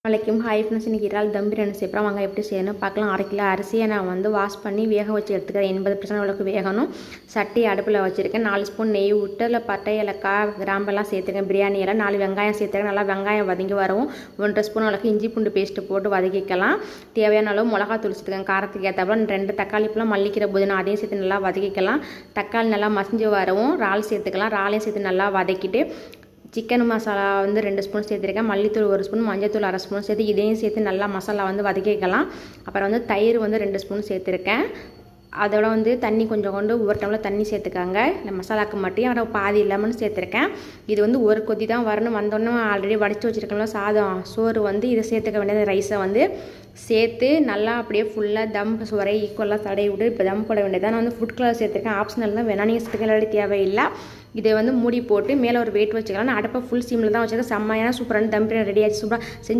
வணக்கம். Hi friends, இன்றைக்கி இறால் தம் பிரியாணி செய்யலாம். வாங்க எப்படி செய்யணும் பார்க்கலாம். 1/2 கிலோ அரிசியை நான் வாஷ் பண்ணி வேக வச்சு எடுத்துக்கிறேன். 80% அளவுக்கு வேகணும். சட்டி அடுப்பில் வச்சுருக்கேன். 4 ஸ்பூன் நெய் விட்டு அதில் பட்டை, ஏலக்காய், கிராம்பெல்லாம் சேர்த்துக்கேன். பிரியாணி எல்லாம் 4 வெங்காயம் சேர்த்துக்கேன். நல்லா வெங்காயம் வதங்கி வரவும் 1.5 ஸ்பூன் அளவுக்கு இஞ்சி பூண்டு பேஸ்ட்டு போட்டு வதக்கிக்கலாம். தேவையான அளவு மிளகாத்தூள் சேர்த்துக்கேன். காரத்துக்கு ஏற்றப்பறம் 2 தக்காளி பழம், மல்லிக்கீரை, புதினா அதையும் சேர்த்து நல்லா வதக்கிக்கலாம். தக்காளி நல்லா மசிஞ்சு வரவும் இறால் சேர்த்துக்கலாம். இறாலையும் சேர்த்து நல்லா வதக்கிட்டு சிக்கன் மசாலா 2 ஸ்பூன் சேர்த்துருக்கேன். மல்லித்தூள் 1 ஸ்பூன், மஞ்சத்தூள் 1/2 ஸ்பூன் சேர்த்து இதையும் சேர்த்து நல்லா மசாலா வதக்கிக்கலாம். அப்புறம் தயிர் 2 ஸ்பூன் சேர்த்துருக்கேன். அதோட தண்ணி கொஞ்சம் கொண்டு ஒரு டம்ளர் தண்ணி சேர்த்துக்காங்க. இந்த மசாலாவுக்கு மட்டும் அப்புறம் பாதி லெமன் சேர்த்துருக்கேன். இது ஒரு கொதி தான் வரணும். வந்தோடனே ஆல்ரெடி வடித்து வச்சுருக்கோம்ல சாதம் சோறு இதை சேர்த்துக்க வேண்டியது. ரைஸை சேர்த்து நல்லா அப்படியே ஃபுல்லாக தம் வரை ஈக்குவலாக தடவி விட்டு இப்போ தம் போட வேண்டியதான். நான் ஃபுட் கலர் சேர்த்துருக்கேன். ஆப்ஷனல் தான், வேணா நீங்கள் சேர்த்துக்க தேவையில்லை. இதை மூடி போட்டு மேலே ஒரு வெயிட் வச்சுக்கலாம். நான் அடுப்பை ஃபுல் சீமில் தான் வச்சுருக்கேன். செம்மையான சூப்பரான தம் பிரியாணி ரெடி ஆச்சு. சூப்பராக